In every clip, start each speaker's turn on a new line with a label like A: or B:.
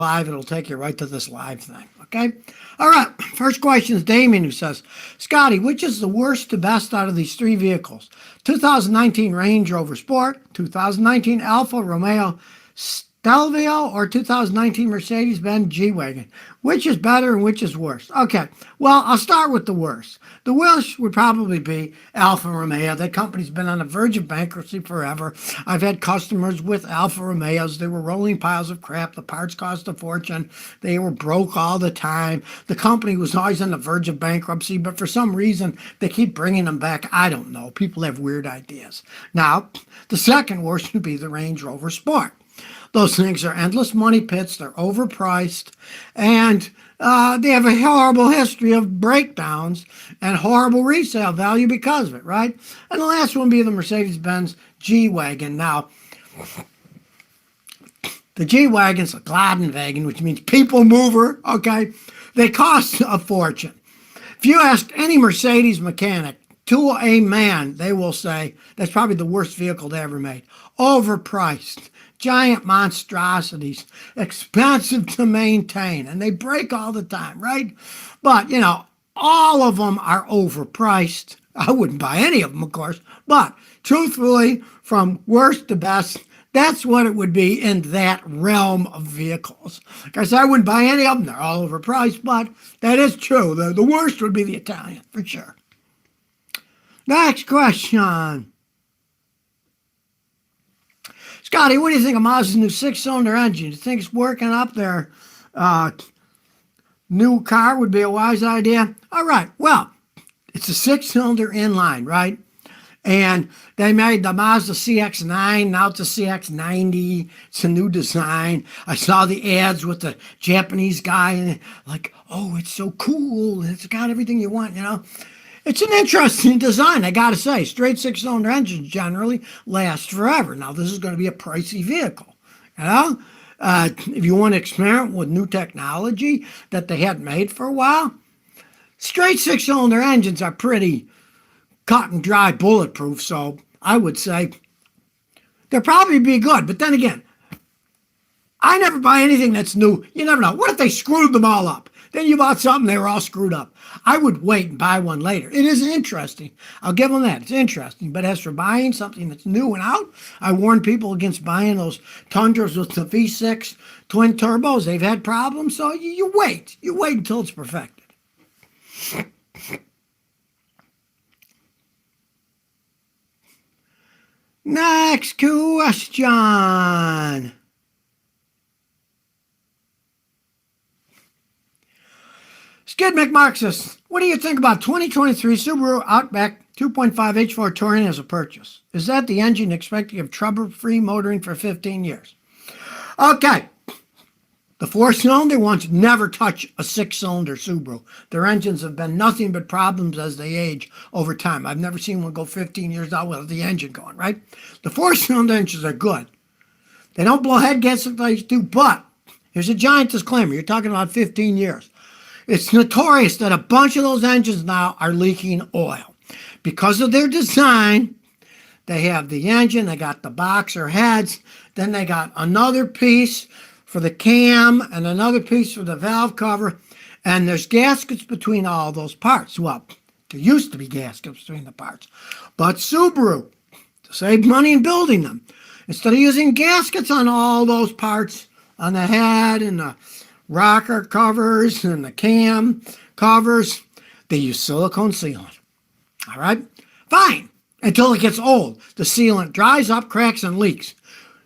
A: live, it'll take you right to this live thing. Okay? All right. First question is Damien who says, Scotty, which is the worst to best out of these three vehicles? 2019 Range Rover Sport, 2019 Alfa Romeo Stelvio, or 2019 Mercedes-Benz G-Wagon? Which is better and which is worse? Okay, well, I'll start with the worst. The worst would probably be Alfa Romeo. That company's been on the verge of bankruptcy forever. I've had customers with Alfa Romeos. They were rolling piles of crap. The parts cost a fortune. They were broke all the time. The company was always on the verge of bankruptcy, but for some reason, they keep bringing them back. I don't know. People have weird ideas. Now, the second worst would be the Range Rover Sport. Those things are endless money pits. They're overpriced. And they have a horrible history of breakdowns and horrible resale value because of it, right? And the last one would be the Mercedes-Benz G-Wagon. Now, the G-Wagon's a Gladenwagen, which means people mover, okay? They cost a fortune. If you ask any Mercedes mechanic to a man, they will say that's probably the worst vehicle they ever made. Overpriced. Giant monstrosities, expensive to maintain, and they break all the time, right? But, all of them are overpriced. I wouldn't buy any of them, of course, but truthfully, from worst to best, that's what it would be in that realm of vehicles. Like I said, I wouldn't buy any of them. They're all overpriced, but that is true. The worst would be the Italian, for sure. Next question. Scotty, what do you think of Mazda's new six-cylinder engine? Do you think it's working up their new car would be a wise idea? All right, well, it's a six-cylinder inline, right? And they made the Mazda CX-9, now it's a CX-90. It's a new design. I saw the ads with the Japanese guy, and like, oh, it's so cool. It's got everything you want, It's an interesting design, I gotta say. Straight six-cylinder engines generally last forever. Now, this is going to be a pricey vehicle, If you want to experiment with new technology that they hadn't made for a while, straight six-cylinder engines are pretty cut and dry, bulletproof. So I would say they'll probably be good. But then again, I never buy anything that's new. You never know. What if they screwed them all up? Then you bought something, they were all screwed up. I would wait and buy one later. It is interesting. I'll give them that. It's interesting. But as for buying something that's new and out, I warn people against buying those Tundras with the V6 twin turbos. They've had problems, so you wait. You wait until it's perfected. Next question. Skid McMark says, what do you think about 2023 Subaru Outback 2.5 H4 Touring as a purchase? Is that the engine expecting of trouble-free motoring for 15 years? Okay. The four-cylinder ones never touch a six-cylinder Subaru. Their engines have been nothing but problems as they age over time. I've never seen one go 15 years out without the engine going, right? The four-cylinder engines are good. They don't blow head gases like they used to, but here's a giant disclaimer. You're talking about 15 years. It's notorious that a bunch of those engines now are leaking oil. Because of their design, they have the engine, they got the boxer heads, then they got another piece for the cam and another piece for the valve cover, and there's gaskets between all those parts. Well, there used to be gaskets between the parts. But Subaru, to save money in building them, instead of using gaskets on all those parts, on the head and the rocker covers and the cam covers, they use silicone sealant. All right? Fine. Until it gets old. The sealant dries up, cracks, and leaks.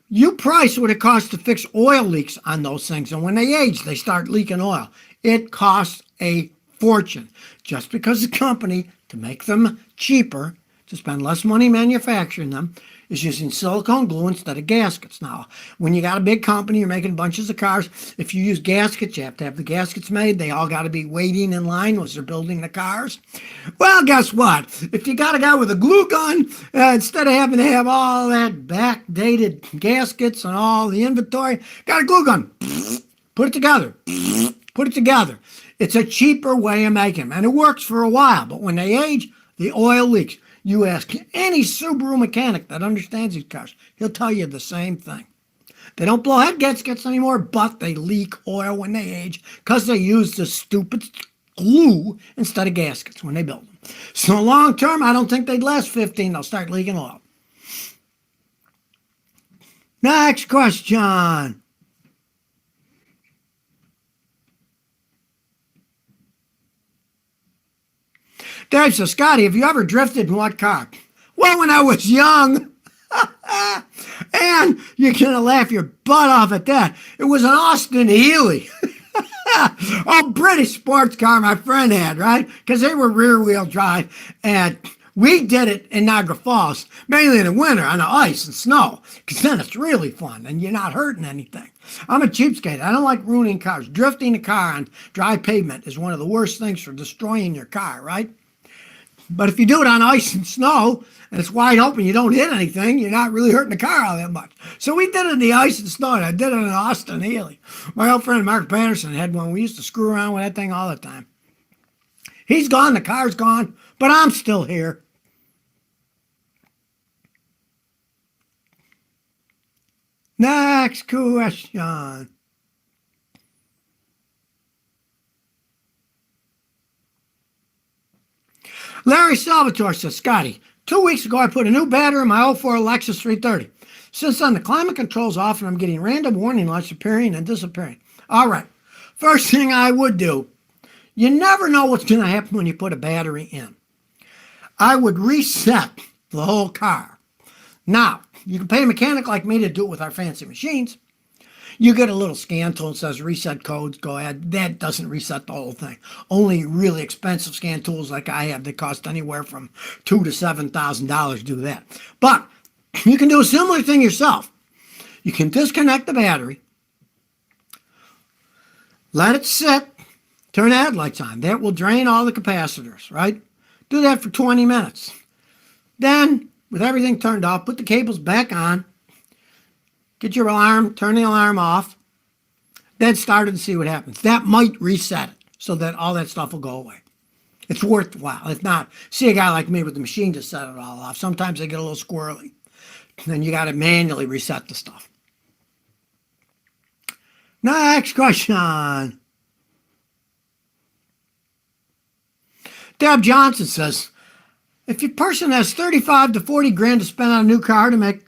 A: You price what it costs to fix oil leaks on those things. And when they age, they start leaking oil. It costs a fortune. Just because the company, to make them cheaper, to spend less money manufacturing them, is using silicone glue instead of gaskets. Now, when you got a big company, you're making bunches of cars, if you use gaskets, you have to have the gaskets made. They all got to be waiting in line as they're building the cars. Well, guess what? If you got a guy with a glue gun, instead of having to have all that backdated gaskets and all the inventory, got a glue gun. Put it together. Put it together. It's a cheaper way of making them, and it works for a while. But when they age, the oil leaks. You ask any Subaru mechanic that understands these cars, he'll tell you the same thing. They don't blow head gaskets anymore, but they leak oil when they age because they use the stupid glue instead of gaskets when they build them. So long term, I don't think they'd last 15. They'll start leaking oil. Next question. Dave says, Scotty, have you ever drifted in what car? Well, when I was young. And you're going to laugh your butt off at that. It was an Austin Healey. A British sports car my friend had, right? Because they were rear-wheel drive. And we did it in Niagara Falls, mainly in the winter on the ice and snow. Because then it's really fun and you're not hurting anything. I'm a cheapskate. I don't like ruining cars. Drifting a car on dry pavement is one of the worst things for destroying your car, right? But if you do it on ice and snow, and it's wide open, you don't hit anything, you're not really hurting the car all that much. So we did it in the ice and snow, and I did it in Austin Healey. My old friend Mark Patterson had one. We used to screw around with that thing all the time. He's gone, the car's gone, but I'm still here. Next question. Larry Salvatore says, Scotty, 2 weeks ago I put a new battery in my 04 Lexus 330. Since then, the climate control's off and I'm getting random warning lights appearing and disappearing. All right, first thing I would do, you never know what's going to happen when you put a battery in. I would reset the whole car. Now, you can pay a mechanic like me to do it with our fancy machines. You get a little scan tool that says reset codes, go ahead. That doesn't reset the whole thing. Only really expensive scan tools like I have that cost anywhere from $2,000 to $7,000 do that. But you can do a similar thing yourself. You can disconnect the battery, let it sit, turn the headlights on. That will drain all the capacitors, right? Do that for 20 minutes. Then, with everything turned off, put the cables back on. Get your alarm, turn the alarm off, then start it and see what happens. That might reset it so that all that stuff will go away. It's worthwhile. If not, see a guy like me with the machine to set it all off. Sometimes they get a little squirrely. Then you got to manually reset the stuff. Next question. Deb Johnson says, if your person has 35 to 40 grand to spend on a new car to make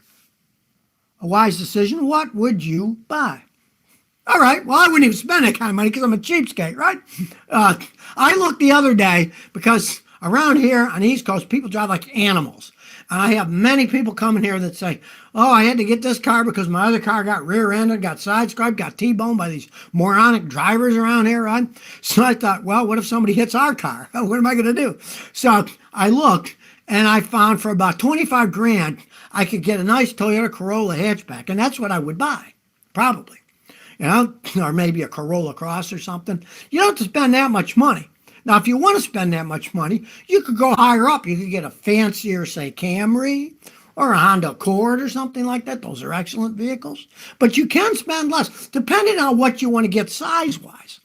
A: a wise decision, what would you buy? All right, well, I wouldn't even spend that kind of money because I'm a cheapskate, right? I looked the other day because around here on the East Coast, people drive like animals. And I have many people coming here that say, oh, I had to get this car because my other car got rear-ended, got side-scraped, got T-boned by these moronic drivers around here, right? So I thought, well, what if somebody hits our car? What am I going to do? So I looked, and I found for about 25 grand, I could get a nice Toyota Corolla hatchback, and that's what I would buy, probably. You know, or maybe a Corolla Cross or something. You don't have to spend that much money. Now, if you want to spend that much money, you could go higher up. You could get a fancier, say, Camry or a Honda Accord or something like that. Those are excellent vehicles. But you can spend less, depending on what you want to get size-wise.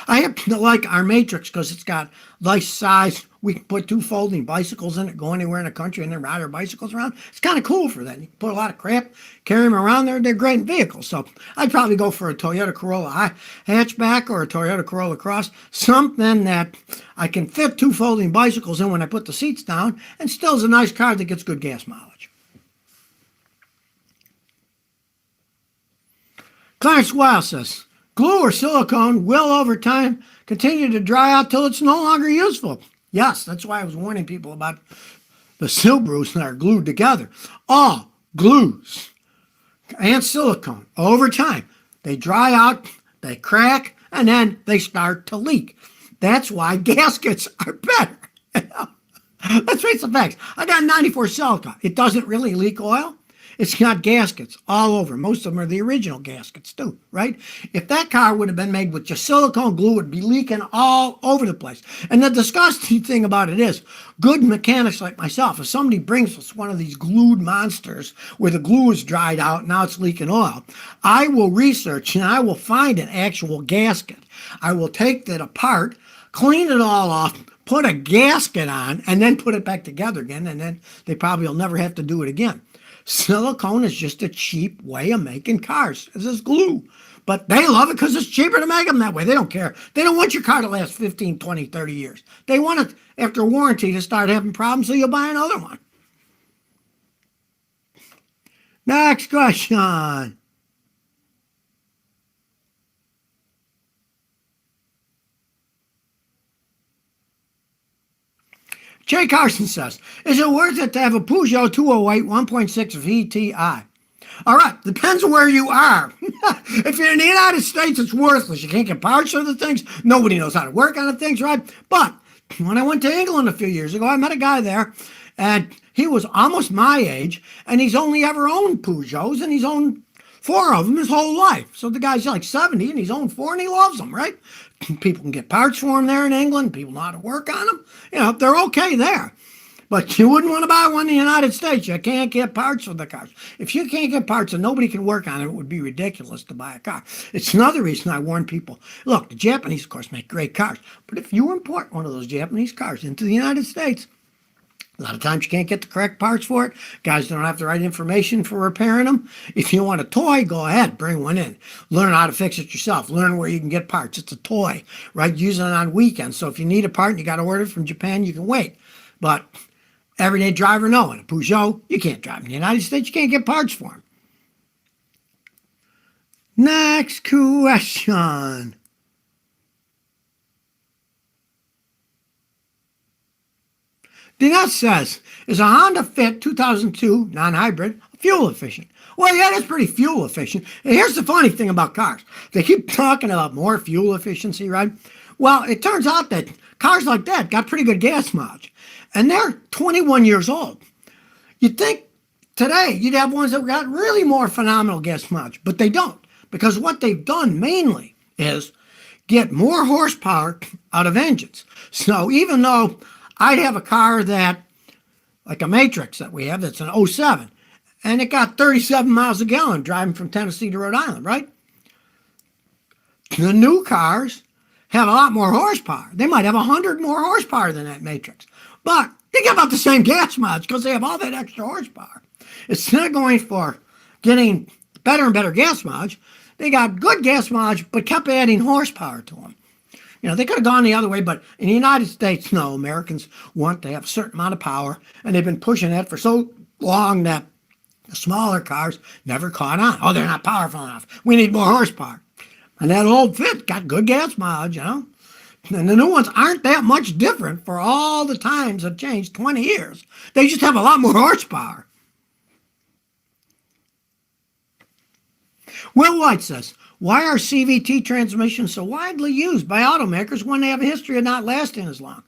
A: I happen to like our Matrix because it's got nice size. We can put 2 folding bicycles in it, go anywhere in the country, and then ride our bicycles around. It's kind of cool for that. You can put a lot of crap, carry them around there. They're great vehicles. So I'd probably go for a Toyota Corolla hatchback or a Toyota Corolla Cross, something that I can fit 2 folding bicycles in when I put the seats down, and still is a nice car that gets good gas mileage. Clarence Wiles says, glue or silicone will over time continue to dry out till it's no longer useful. Yes, that's why I was warning people about the Subarus that are glued together. All glues and silicone over time, they dry out, they crack, and then they start to leak. That's why gaskets are better. Let's face the facts. I got a 94 Celica. It doesn't really leak oil. It's got gaskets all over. Most of them are the original gaskets too, right? If that car would have been made with just silicone glue, it would be leaking all over the place. And the disgusting thing about it is, good mechanics like myself, if somebody brings us one of these glued monsters where the glue is dried out and now it's leaking oil, I will research and I will find an actual gasket. I will take that apart, clean it all off, put a gasket on, and then put it back together again, and then they probably will never have to do it again. Silicone is just a cheap way of making cars. It's just glue. But they love it because it's cheaper to make them that way. They don't care. They don't want your car to last 15, 20, 30 years. They want it after warranty to start having problems, so you'll buy another one. Next question. Jay Carson says, is it worth it to have a Peugeot 208 1.6 VTI? All right, depends where you are. If you're in the United States, it's worthless. You can't get parts for the things. Nobody knows how to work on the things, right? But when I went to England a few years ago, I met a guy there, and he was almost my age, and he's only ever owned Peugeots, and he's owned 4 of them his whole life. So the guy's like 70, and he's owned 4, and he loves them, right? People can get parts for him there in England. People know how to work on them. You know, they're okay there. But you wouldn't want to buy one in the United States. You can't get parts for the cars. If you can't get parts and nobody can work on it, it would be ridiculous to buy a car. It's another reason I warn people. Look, the Japanese, of course, make great cars. But if you import one of those Japanese cars into the United States, a lot of times you can't get the correct parts for it. Guys don't have the right information for repairing them. If you want a toy, go ahead, bring one in. Learn how to fix it yourself. Learn where you can get parts. It's a toy, right? Using it on weekends. So if you need a part and you got to order it from Japan, you can wait. But everyday driver, no. In a Peugeot, you can't drive. In the United States, you can't get parts for them. Next question. Dinette says, is a Honda Fit 2002 non-hybrid fuel efficient? Well, yeah, that's pretty fuel efficient. And here's the funny thing about cars. They keep talking about more fuel efficiency, right? Well, it turns out that cars like that got pretty good gas mileage. And they're 21 years old. You'd think today you'd have ones that got really more phenomenal gas mileage, but they don't. Because what they've done mainly is get more horsepower out of engines. So even though I'd have a car that, like a Matrix that we have, that's an '07, and it got 37 miles a gallon driving from Tennessee to Rhode Island, right? The new cars have a lot more horsepower. They might have 100 more horsepower than that Matrix, but they get about the same gas mileage because they have all that extra horsepower. Instead of going for getting better and better gas mileage, they got good gas mileage but kept adding horsepower to them. You know, they could have gone the other way, but in the United States, no, Americans want to have a certain amount of power, and they've been pushing that for so long that the smaller cars never caught on. Oh, they're not powerful enough. We need more horsepower. And that old Fit got good gas mileage, you know. And the new ones aren't that much different for all the times have changed 20 years. They just have a lot more horsepower. Will White says, why are CVT transmissions so widely used by automakers when they have a history of not lasting as long?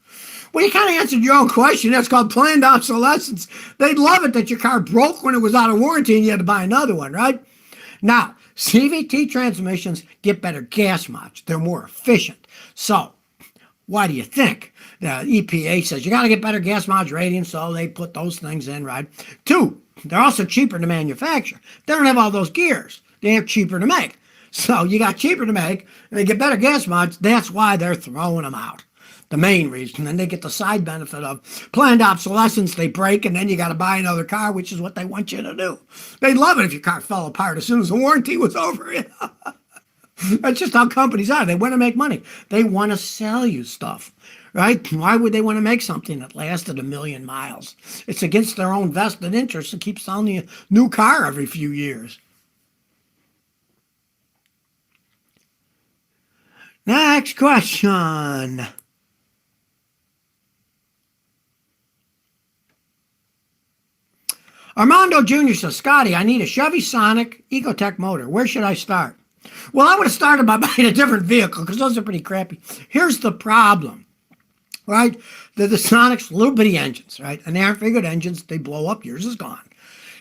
A: Well, you kind of answered your own question. That's called planned obsolescence. They'd love it that your car broke when it was out of warranty and you had to buy another one, right? Now, CVT transmissions get better gas mileage. They're more efficient. So, why do you think? The EPA says you got to get better gas mileage rating, so they put those things in, right? 2, they're also cheaper to manufacture. They don't have all those gears. They're cheaper to make. So you got cheaper to make, and they get better gas mileage. That's why they're throwing them out. The main reason. And they get the side benefit of planned obsolescence. They break, and then you got to buy another car, which is what they want you to do. They'd love it if your car fell apart as soon as the warranty was over. That's just how companies are. They want to make money. They want to sell you stuff, right? Why would they want to make something that lasted 1,000,000 miles? It's against their own vested interest to keep selling you a new car every few years. Next question. Armando Jr. says, Scotty, I need a Chevy Sonic Ecotec motor. Where should I start? Well, I would have started by buying a different vehicle because those are pretty crappy. Here's the problem, right? The Sonics, little bitty engines, right? And they aren't very good engines. They blow up. Yours is gone.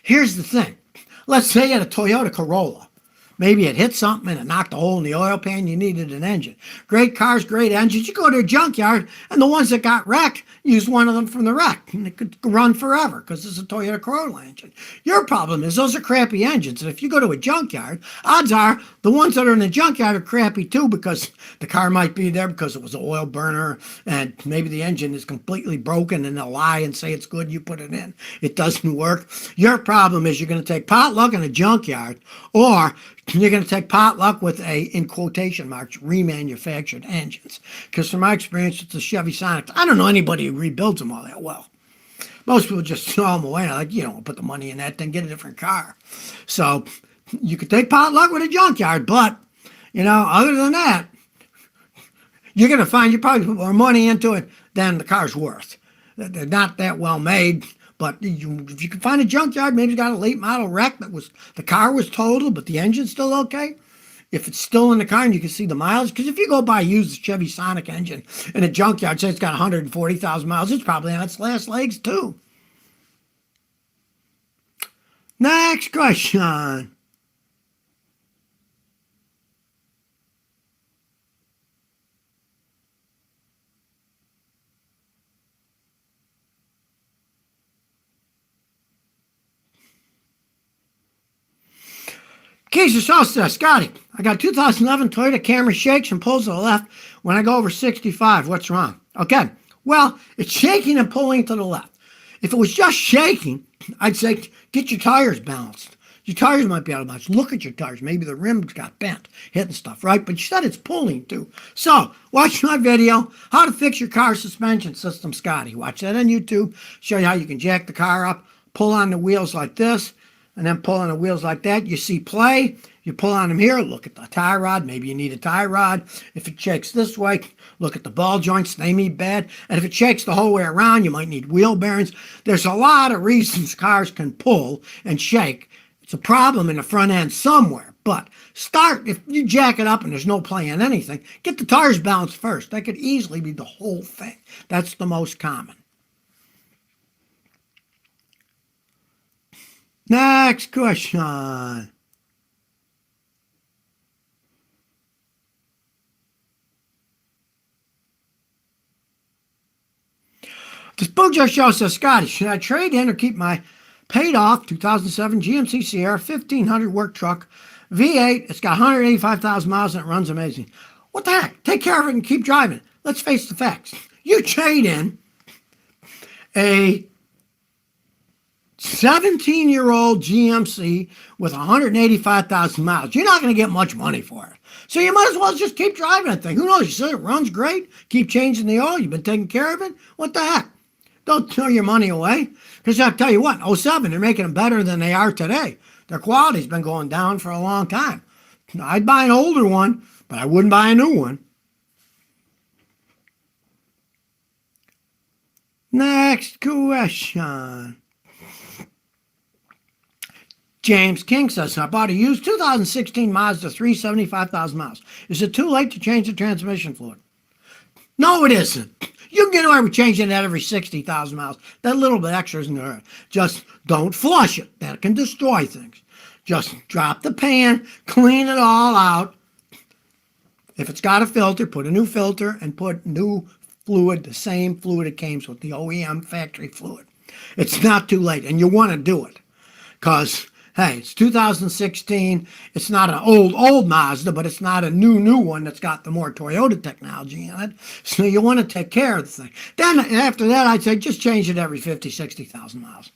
A: Here's the thing. Let's say you had a Toyota Corolla. Maybe it hit something and it knocked a hole in the oil pan. You needed an engine. Great cars, great engines. You go to a junkyard, and the ones that got wrecked, use one of them from the wreck. And it could run forever because it's a Toyota Corolla engine. Your problem is those are crappy engines. And if you go to a junkyard, odds are the ones that are in the junkyard are crappy too, because the car might be there because it was an oil burner and maybe the engine is completely broken and they'll lie and say it's good. You put it in. It doesn't work. Your problem is you're going to take potluck in a junkyard, or you're going to take potluck with in quotation marks, remanufactured engines. Because from my experience with the Chevy Sonics, I don't know anybody who rebuilds them all that well. Most people just throw them away. Like, you don't put the money in that, then get a different car. So you could take potluck with a junkyard, but, other than that, you're going to find you probably put more money into it than the car's worth. They're not that well made. But if you can find a junkyard, maybe it's got a late model wreck the car was totaled, but the engine's still okay. If it's still in the car and you can see the miles, because if you go buy a used Chevy Sonic engine in a junkyard, say it's got 140,000 miles, it's probably on its last legs too. Next question. Keisha Shaw says, Scotty, I got 2011 Toyota Camry, shakes and pulls to the left when I go over 65. What's wrong? Okay, well, it's shaking and pulling to the left. If it was just shaking, I'd say get your tires balanced. Your tires might be out of balance. Look at your tires. Maybe the rims got bent, hitting stuff, right? But you said it's pulling too. So watch my video, How to Fix Your Car Suspension System, Scotty. Watch that on YouTube. Show you how you can jack the car up, pull on the wheels like this, and then pull on the wheels like that. You see play. You pull on them here. Look at the tie rod. Maybe you need a tie rod. If it shakes this way, look at the ball joints. They need bad. And if it shakes the whole way around, you might need wheel bearings. There's a lot of reasons cars can pull and shake. It's a problem in the front end somewhere. But start, if you jack it up and there's no play in anything, get the tires balanced first. That could easily be the whole thing. That's the most common. Next question. This Bojo Show says, Scotty, should I trade in or keep my paid off 2007 GMC Sierra 1500 work truck V8? It's got 185,000 miles and it runs amazing. What the heck? Take care of it and keep driving. Let's face the facts. You trade in a 17-year-old GMC with 185,000 miles. You're not going to get much money for it. So you might as well just keep driving that thing. Who knows? You said it runs great. Keep changing the oil. You've been taking care of it. What the heck? Don't throw your money away. Because I'll tell you what, 07, they're making them better than they are today. Their quality's been going down for a long time. I'd buy an older one, but I wouldn't buy a new one. Next question. James King says, I bought a used 2016 Mazda 3, 75,000 miles. Is it too late to change the transmission fluid? No, it isn't. You can get away with changing that every 60,000 miles. That little bit extra isn't there. Just don't flush it. That can destroy things. Just drop the pan, clean it all out. If it's got a filter, put a new filter and put new fluid, the same fluid it came with the OEM factory fluid. It's not too late, and you want to do it because, hey, it's 2016. It's not an old Mazda, but it's not a new one that's got the more Toyota technology in it. So you want to take care of the thing. Then after that, I'd say just change it every 50, 60,000 miles.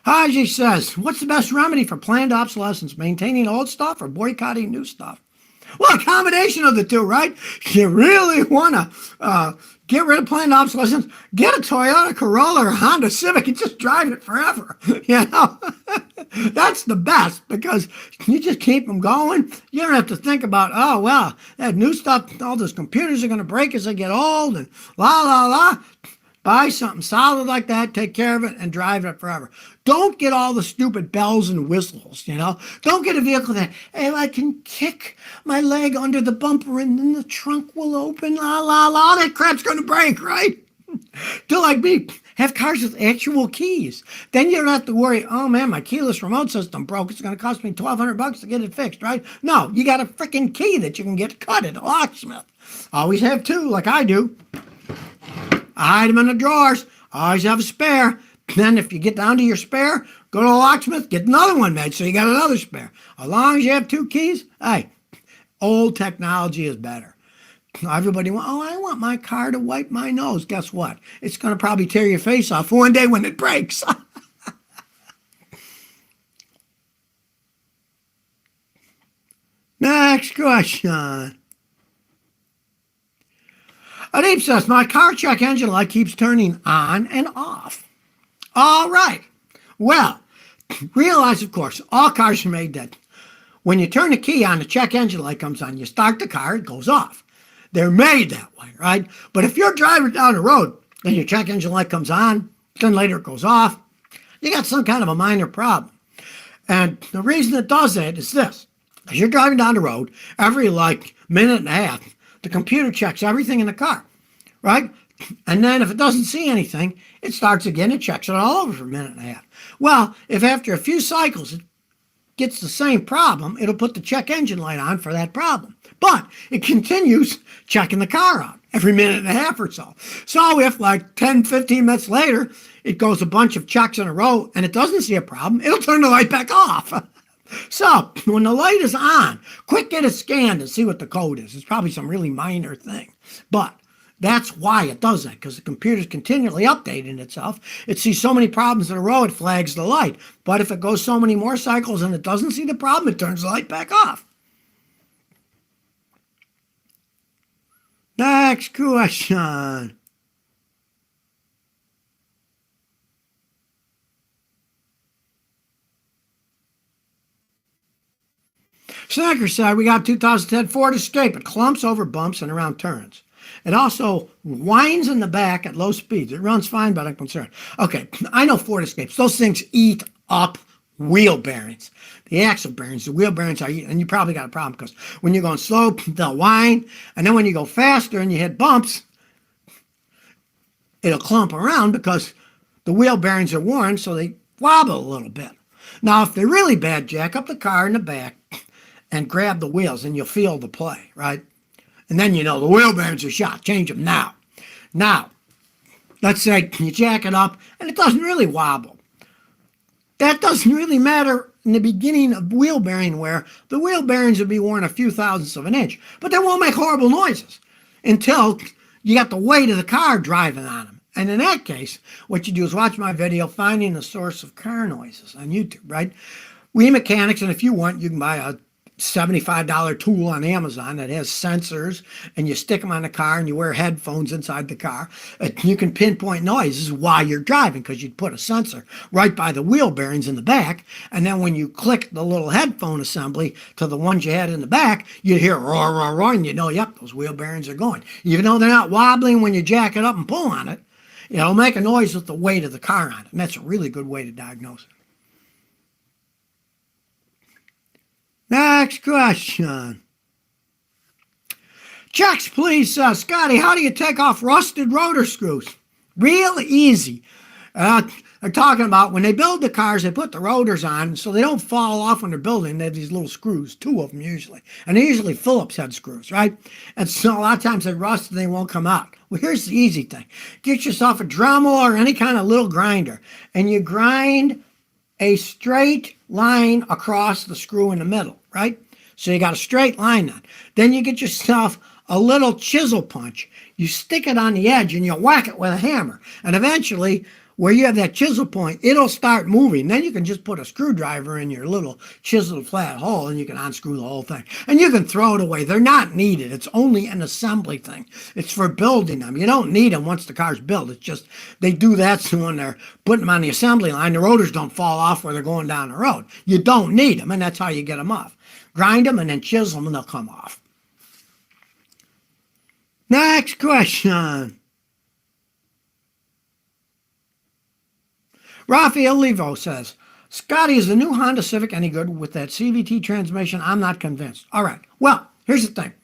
A: Haji says, what's the best remedy for planned obsolescence? Maintaining old stuff or boycotting new stuff? Well, a combination of the two, right? You really want to get rid of planned obsolescence, get a Toyota Corolla or a Honda Civic and just drive it forever. That's the best because you just keep them going. You don't have to think about, oh, well, that new stuff, all those computers are going to break as they get old and la, la, la. Buy something solid like that, take care of it, and drive it forever. Don't get all the stupid bells and whistles, you know? Don't get a vehicle that, hey, I can kick my leg under the bumper and then the trunk will open, la, la, la. All that crap's going to break, right? Do like me. Have cars with actual keys. Then you don't have to worry, oh man, my keyless remote system broke. It's going to cost me $1,200 to get it fixed, right? No, you got a freaking key that you can get cut at a locksmith. Always have two, like I do. I hide them in the drawers. Always have a spare. Then if you get down to your spare, go to a locksmith, get another one made so you got another spare. As long as you have two keys, hey, old technology is better. Everybody wants, oh, I want my car to wipe my nose. Guess what? It's going to probably tear your face off one day when it breaks. Next question. Adeep says, my car check engine light keeps turning on and off. All right. Well, realize, of course, all cars are made that when you turn the key on, the check engine light comes on. You start the car, it goes off. They're made that way, right? But if you're driving down the road and your check engine light comes on, then later it goes off, you got some kind of a minor problem. And the reason it does that is this. As you're driving down the road, every minute and a half, the computer checks everything in the car, right? And then if it doesn't see anything, it starts again and checks it all over for a minute and a half. Well, if after a few cycles it gets the same problem, it'll put the check engine light on for that problem. But it continues checking the car out every minute and a half or so. So if 10, 15 minutes later, it goes a bunch of checks in a row and it doesn't see a problem, it'll turn the light back off. So when the light is on, quick get it scanned and see what the code is. It's probably some really minor thing. But that's why it does that, because the computer's continually updating itself. It sees so many problems in a row, it flags the light. But if it goes so many more cycles and it doesn't see the problem, it turns the light back off. Next question. Snacker said, we got 2010 Ford Escape. It clumps over bumps and around turns. It also whines in the back at low speeds. It runs fine, but I'm concerned. Okay, I know Ford Escapes. Those things eat up wheel bearings. The axle bearings, the wheel bearings are eating, and you probably got a problem because when you're going slow, they'll whine, and then when you go faster and you hit bumps, it'll clump around because the wheel bearings are worn, so they wobble a little bit. Now, if they're really bad, jack up the car in the back and grab the wheels, and you'll feel the play, right? And then you know the wheel bearings are shot. Change them now. Now, let's say you jack it up, and it doesn't really wobble. That doesn't really matter in the beginning of wheel bearing wear. The wheel bearings will be worn a few thousandths of an inch, but they won't make horrible noises until you got the weight of the car driving on them. And in that case, what you do is watch my video, Finding the Source of Car Noises on YouTube, right? We mechanics, and if you want, you can buy a $75 tool on Amazon that has sensors, and you stick them on the car and you wear headphones inside the car. You can pinpoint noises while you're driving because you'd put a sensor right by the wheel bearings in the back, and then when you click the little headphone assembly to the ones you had in the back, you'd hear roar, roar, roar, and you know, yep, those wheel bearings are going. Even though they're not wobbling when you jack it up and pull on it, it'll make a noise with the weight of the car on it, and that's a really good way to diagnose it. Next question. Checks, please. Scotty, how do you take off rusted rotor screws? Real easy. They're talking about when they build the cars, they put the rotors on so they don't fall off when they're building. They have these little screws, two of them usually. And they're usually Phillips head screws, right? And so a lot of times they rust and they won't come out. Well, here's the easy thing. Get yourself a Dremel or any kind of little grinder, and you grind a straight line across the screw in the middle, right? So you got a straight line on. Then you get yourself a little chisel punch. You stick it on the edge and you whack it with a hammer. And eventually, where you have that chisel point, it'll start moving. Then you can just put a screwdriver in your little chiseled flat hole and you can unscrew the whole thing. And you can throw it away. They're not needed. It's only an assembly thing. It's for building them. You don't need them once the car's built. It's just they do that so when they're putting them on the assembly line, the rotors don't fall off where they're going down the road. You don't need them, and that's how you get them off. Grind them and then chisel them and they'll come off. Next question. Rafael Levo says, Scotty, is the new Honda Civic any good with that CVT transmission? I'm not convinced. All right. Well, here's the thing.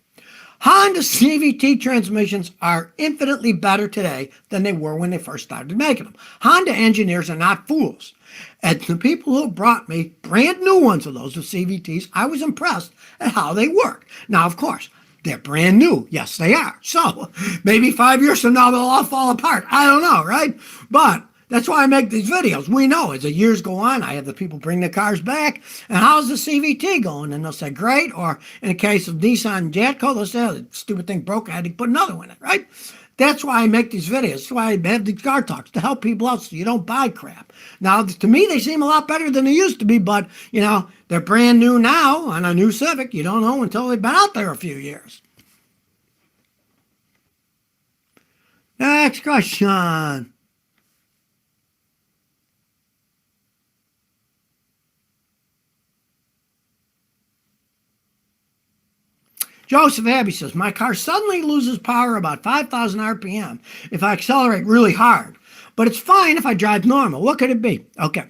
A: Honda CVT transmissions are infinitely better today than they were when they first started making them. Honda engineers are not fools. And the people who brought me brand new ones of those with CVTs, I was impressed at how they work. Now, of course, they're brand new. Yes, they are. So maybe 5 years from now, they'll all fall apart. I don't know, right? But that's why I make these videos. We know as the years go on, I have the people bring the cars back. And how's the CVT going? And they'll say, great. Or in the case of Nissan and Jatco, they'll say, oh, the stupid thing broke. I had to put another one in, right? That's why I make these videos. That's why I have these car talks, to help people out so you don't buy crap. Now, to me, they seem a lot better than they used to be. But, you know, they're brand new now on a new Civic. You don't know until they've been out there a few years. Next question. Joseph Abbey says, my car suddenly loses power about 5,000 RPM if I accelerate really hard, but it's fine if I drive normal. What could it be? Okay.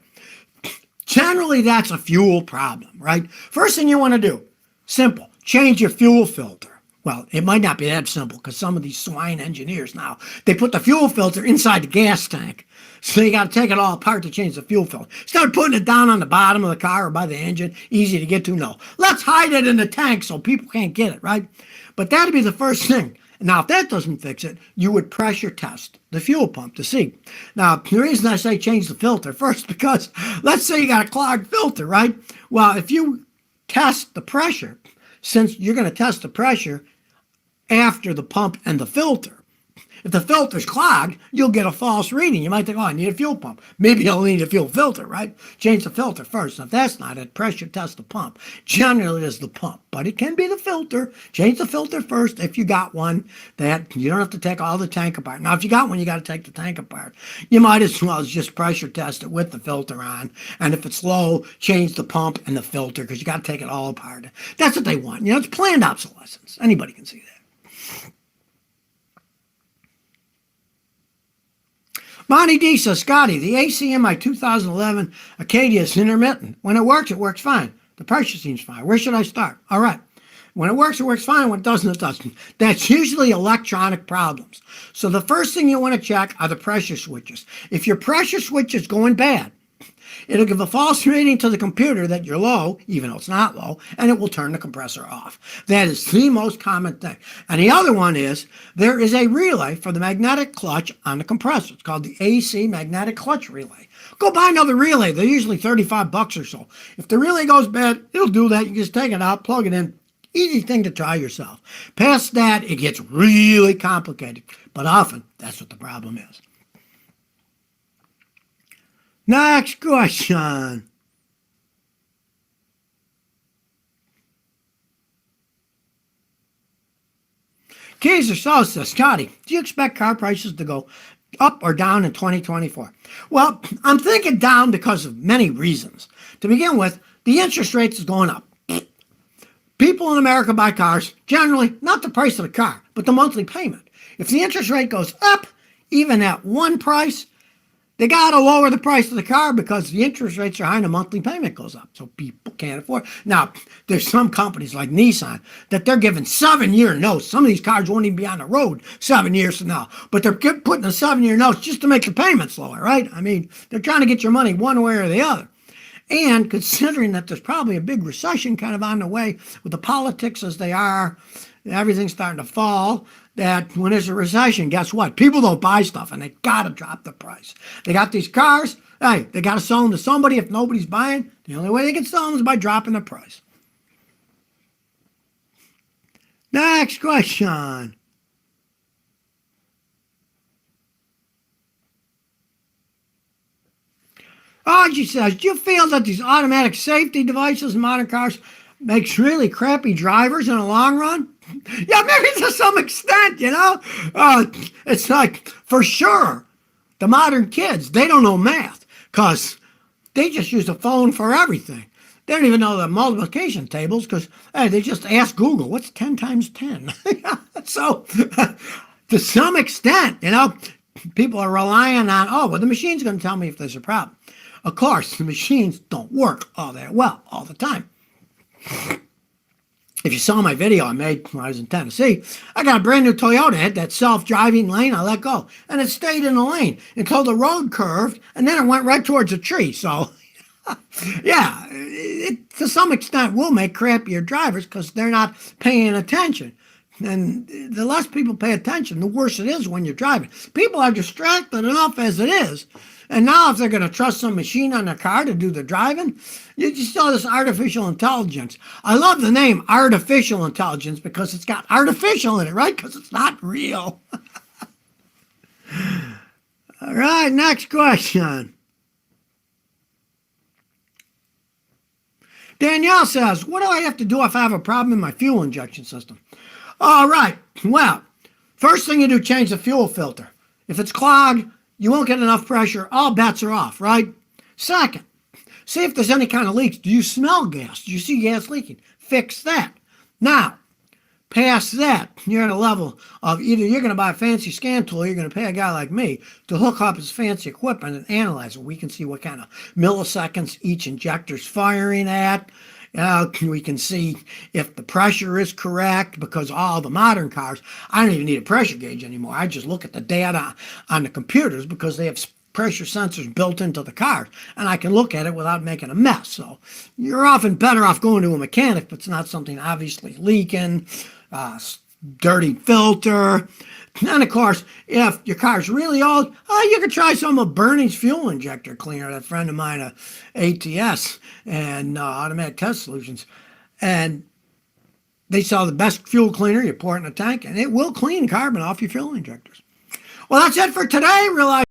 A: Generally, that's a fuel problem, right? First thing you want to do, simple, change your fuel filter. Well, it might not be that simple because some of these swine engineers now, they put the fuel filter inside the gas tank. So you got to take it all apart to change the fuel filter. Start putting it down on the bottom of the car or by the engine. Easy to get to. No. Let's hide it in the tank so people can't get it, right? But that'd be the first thing. Now, if that doesn't fix it, you would pressure test the fuel pump to see. Now, the reason I say change the filter first, because let's say you got a clogged filter, right? Well, if you test the pressure, since you're going to test the pressure after the pump and the filter, if the filter's clogged, you'll get a false reading. You might think, oh, I need a fuel pump. Maybe you'll need a fuel filter, right? Change the filter first. If that's not it, pressure test the pump. Generally, it's the pump, but it can be the filter. Change the filter first if you got one that you don't have to take all the tank apart. Now, if you got one, you got to take the tank apart. You might as well just pressure test it with the filter on. And if it's low, change the pump and the filter because you got to take it all apart. That's what they want. You know, it's planned obsolescence. Anybody can see that. Bonnie D says, Scotty, the AC in my 2011 Acadia is intermittent. When it works fine. The pressure seems fine. Where should I start? All right. When it works fine. When it doesn't, it doesn't. That's usually electronic problems. So the first thing you want to check are the pressure switches. If your pressure switch is going bad, it'll give a false reading to the computer that you're low, even though it's not low, and it will turn the compressor off. That is the most common thing. And the other one is, there is a relay for the magnetic clutch on the compressor. It's called the AC magnetic clutch relay. Go buy another relay. They're usually $35 or so. If the relay goes bad, it'll do that. You just take it out, plug it in. Easy thing to try yourself. Past that, it gets really complicated. But often, that's what the problem is. Next question. Kaiser South says, Scotty, do you expect car prices to go up or down in 2024? Well, I'm thinking down because of many reasons. To begin with, the interest rates is going up. People in America buy cars, generally not the price of the car, but the monthly payment. If the interest rate goes up, even at one price, they got to lower the price of the car because the interest rates are high and the monthly payment goes up. So people can't afford it. Now, there's some companies like Nissan that they're giving 7-year notes. Some of these cars won't even be on the road 7 years from now. But they're putting a 7-year notes just to make the payments lower, right? I mean, they're trying to get your money one way or the other. And considering that there's probably a big recession kind of on the way with the politics as they are, everything's starting to fall, that when there's a recession, guess what? People don't buy stuff, and they got to drop the price. They got these cars, hey, they got to sell them to somebody. If nobody's buying, the only way they can sell them is by dropping the price. Next question. Archie says, do you feel that these automatic safety devices in modern cars makes really crappy drivers in the long run? Yeah, maybe to some extent, you know. It's like, for sure, the modern kids, they don't know math because they just use the phone for everything. They don't even know the multiplication tables because, hey, they just ask Google, what's 10 times 10? So, to some extent, you know, people are relying on, oh, well, the machine's going to tell me if there's a problem. Of course, the machines don't work all that well all the time. If you saw my video I made when I was in Tennessee, I got a brand new Toyota, had that self-driving lane, I let go, and it stayed in the lane until the road curved, and then it went right towards a tree. So, yeah, it to some extent will make crappier drivers because they're not paying attention. And the less people pay attention, the worse it is when you're driving. People are distracted enough as it is. And now if they're going to trust some machine on their car to do the driving, you just saw this artificial intelligence. I love the name artificial intelligence because it's got artificial in it, right? Because it's not real. All right, next question. Danielle says, what do I have to do if I have a problem in my fuel injection system? All right, well, first thing you do, change the fuel filter. If it's clogged, you won't get enough pressure, all bets are off, right? Second, see if there's any kind of leaks. Do you smell gas? Do you see gas leaking? Fix that. Now, past that, you're at a level of either you're going to buy a fancy scan tool or you're going to pay a guy like me to hook up his fancy equipment and analyze it. We can see what kind of milliseconds each injector's firing at. We can see if the pressure is correct because all the modern cars, I don't even need a pressure gauge anymore. I just look at the data on the computers because they have pressure sensors built into the car, and I can look at it without making a mess. So you're often better off going to a mechanic if it's not something obviously leaking, dirty filter. And of course, if your car's really old, you could try some of Bernie's fuel injector cleaner, that friend of mine, ATS and Automatic Test Solutions. And they sell the best fuel cleaner. You pour it in a tank, and it will clean carbon off your fuel injectors. Well, that's it for today. Realize